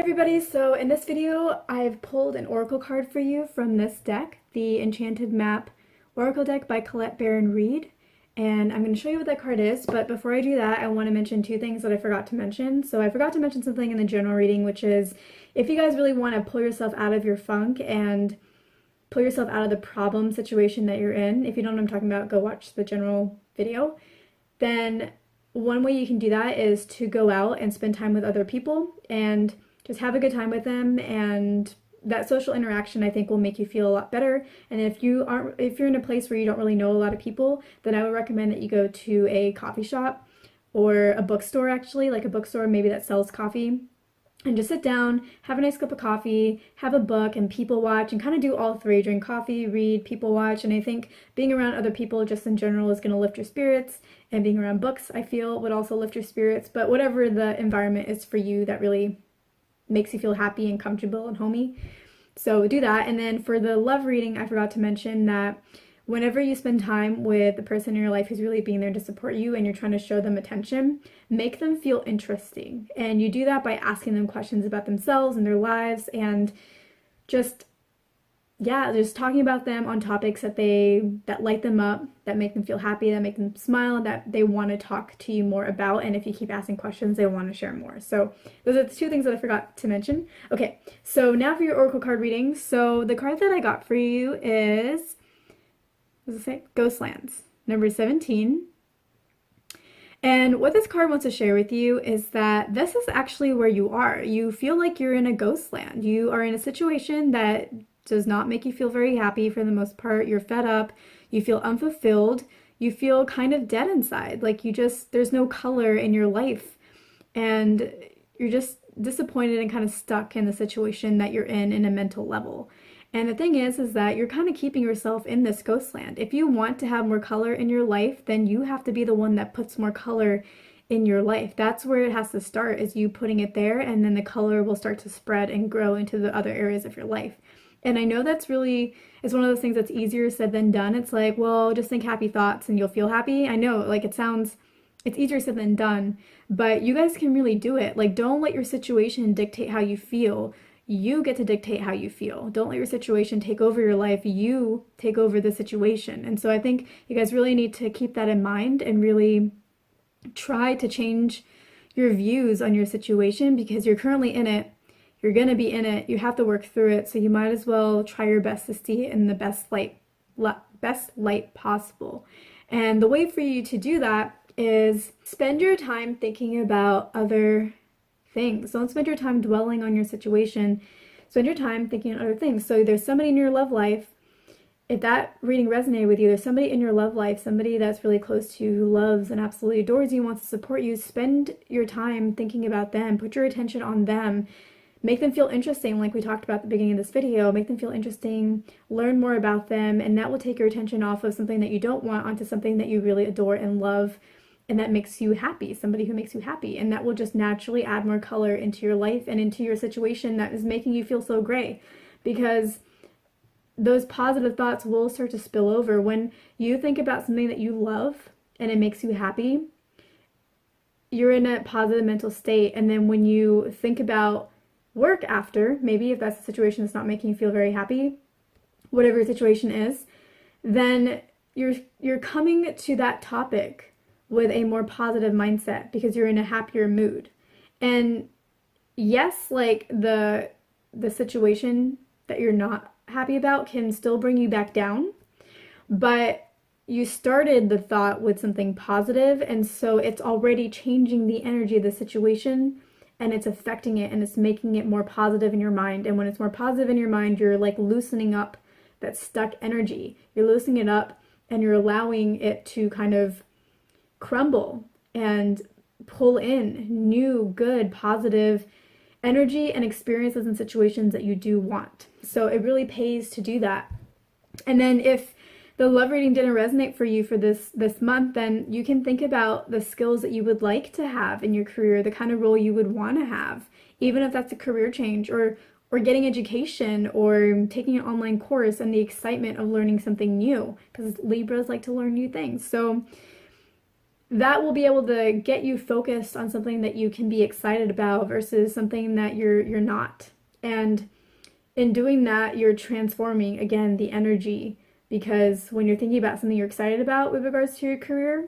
Everybody, so in this video I've pulled an oracle card for you from this deck, the Enchanted Map Oracle deck by Colette Baron Reed, and I'm going to show you what that card is. But before I do that, I want to mention two things that I forgot to mention. So I forgot to mention something in the general reading, which is if you guys really want to pull yourself out of your funk and pull yourself out of the problem situation that you're in, if you don't know what I'm talking about, go watch the general video. Then one way you can do that is to go out and spend time with other people and just have a good time with them, and that social interaction I think will make you feel a lot better. And if you're in a place where you don't really know a lot of people, then I would recommend that you go to a coffee shop or a bookstore, actually, like a bookstore maybe that sells coffee, and just sit down, have a nice cup of coffee, have a book, and people watch, and kind of do all three: drink coffee, read, people watch. And I think being around other people just in general is going to lift your spirits, and being around books I feel would also lift your spirits. But whatever the environment is for you that really makes you feel happy and comfortable and homey, so do that. And then for the love reading, I forgot to mention that whenever you spend time with the person in your life who's really being there to support you and you're trying to show them attention, make them feel interesting. And you do that by asking them questions about themselves and their lives, and just talking about them on topics that light them up, that make them feel happy, that make them smile, that they want to talk to you more about. And if you keep asking questions, they want to share more. So those are the two things that I forgot to mention. Okay, so now for your oracle card reading. So the card that I got for you is, what does it say? Ghostlands, number 17. And what this card wants to share with you is that this is actually where you are. You feel like you're in a ghost land. You are in a situation that does not make you feel very happy for the most part. You're fed up, you feel unfulfilled, you feel kind of dead inside, like there's no color in your life, and you're just disappointed and kind of stuck in the situation that you're in a mental level. And the thing is that you're kind of keeping yourself in this ghost land. If you want to have more color in your life, then you have to be the one that puts more color in your life. That's where it has to start, is you putting it there, and then the color will start to spread and grow into the other areas of your life. And I know it's one of those things that's easier said than done. It's like, well, just think happy thoughts and you'll feel happy. I know, like, it's easier said than done, but you guys can really do it. Like, don't let your situation dictate how you feel. You get to dictate how you feel. Don't let your situation take over your life. You take over the situation. And so I think you guys really need to keep that in mind and really try to change your views on your situation, because you're currently in it. You're going to be in it. You have to work through it. So you might as well try your best to see it in the best light possible. And the way for you to do that is spend your time thinking about other things. Don't spend your time dwelling on your situation. Spend your time thinking on other things. So there's somebody in your love life. If that reading resonated with you, there's somebody in your love life, somebody that's really close to you, who loves and absolutely adores you, wants to support you. Spend your time thinking about them. Put your attention on them. Make them feel interesting, like we talked about at the beginning of this video. Make them feel interesting, learn more about them, and that will take your attention off of something that you don't want onto something that you really adore and love, and that makes you happy, somebody who makes you happy. And that will just naturally add more color into your life and into your situation that is making you feel so gray, because those positive thoughts will start to spill over. When you think about something that you love and it makes you happy, you're in a positive mental state. And then when you think about work after, maybe if that's a situation that's not making you feel very happy, whatever your situation is, then you're coming to that topic with a more positive mindset, because you're in a happier mood. And yes, like the situation that you're not happy about can still bring you back down, but you started the thought with something positive, and so it's already changing the energy of the situation, and it's affecting it, and it's making it more positive in your mind. And when it's more positive in your mind, you're like loosening up that stuck energy. You're loosening it up, and you're allowing it to kind of crumble and pull in new, good, positive energy and experiences and situations that you do want. So it really pays to do that. And then if the love reading didn't resonate for you for this month, then you can think about the skills that you would like to have in your career, the kind of role you would want to have, even if that's a career change or getting education or taking an online course, and the excitement of learning something new, because Libras like to learn new things. So that will be able to get you focused on something that you can be excited about versus something that you're not. And in doing that, you're transforming again the energy, because when you're thinking about something you're excited about with regards to your career,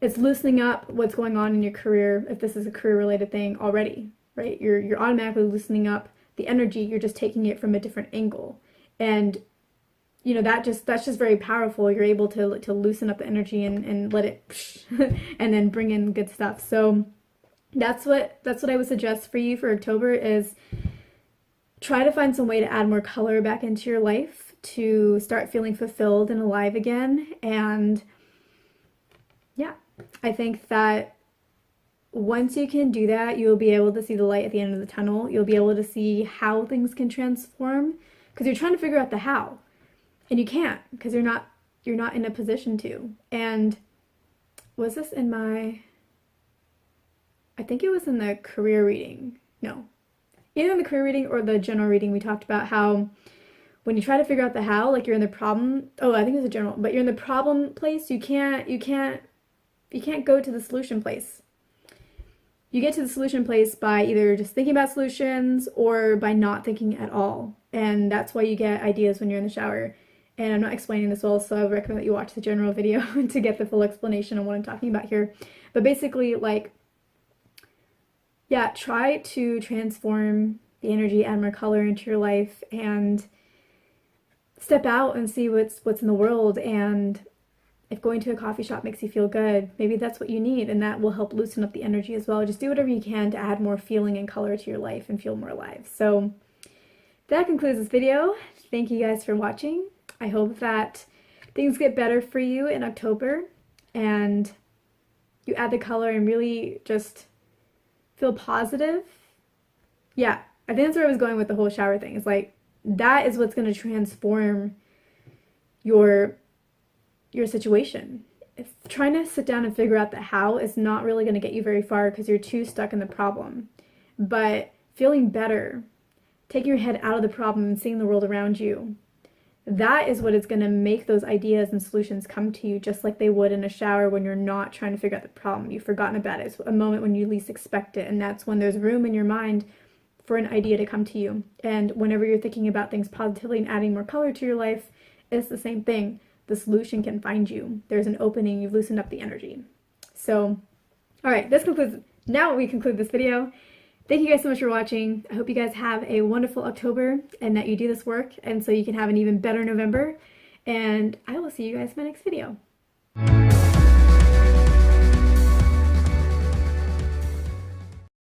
it's loosening up what's going on in your career if this is a career related thing already, right? You're automatically loosening up the energy, you're just taking it from a different angle. And you know, that's just very powerful. You're able to loosen up the energy and let it and then bring in good stuff. So that's what I would suggest for you for October is try to find some way to add more color back into your life to start feeling fulfilled and alive again. And yeah, I think that once you can do that, you'll be able to see the light at the end of the tunnel. You'll be able to see how things can transform, because you're trying to figure out the how. And you can't, because you're not in a position to. And was this in my, I think it was in the career reading. No. Either in the career reading or the general reading, we talked about how when you try to figure out the how, like you're in the problem, oh, I think it was a general, but you're in the problem place, you can't go to the solution place. You get to the solution place by either just thinking about solutions or by not thinking at all. And that's why you get ideas when you're in the shower. And I'm not explaining this well, so I would recommend that you watch the general video to get the full explanation on what I'm talking about here. But basically, like, yeah, try to transform the energy, add more color into your life, and step out and see what's in the world. And if going to a coffee shop makes you feel good, maybe that's what you need, and that will help loosen up the energy as well. Just do whatever you can to add more feeling and color to your life and feel more alive. So that concludes this video. Thank you guys for watching. I hope that things get better for you in October and you add the color and really just feel positive. Yeah, I think that's where I was going with the whole shower thing. It's like, that is what's going to transform your situation. If trying to sit down and figure out the how is not really going to get you very far because you're too stuck in the problem. But feeling better, taking your head out of the problem and seeing the world around you, that is what is going to make those ideas and solutions come to you, just like they would in a shower when you're not trying to figure out the problem. You've forgotten about it. It's a moment when you least expect it, and that's when there's room in your mind for an idea to come to you. And whenever you're thinking about things positively and adding more color to your life, it's the same thing. The solution can find you. There's an opening. You've loosened up the energy. So, all right, now we conclude this video. Thank you guys so much for watching. I hope you guys have a wonderful October and that you do this work, and so you can have an even better November. And I will see you guys in my next video.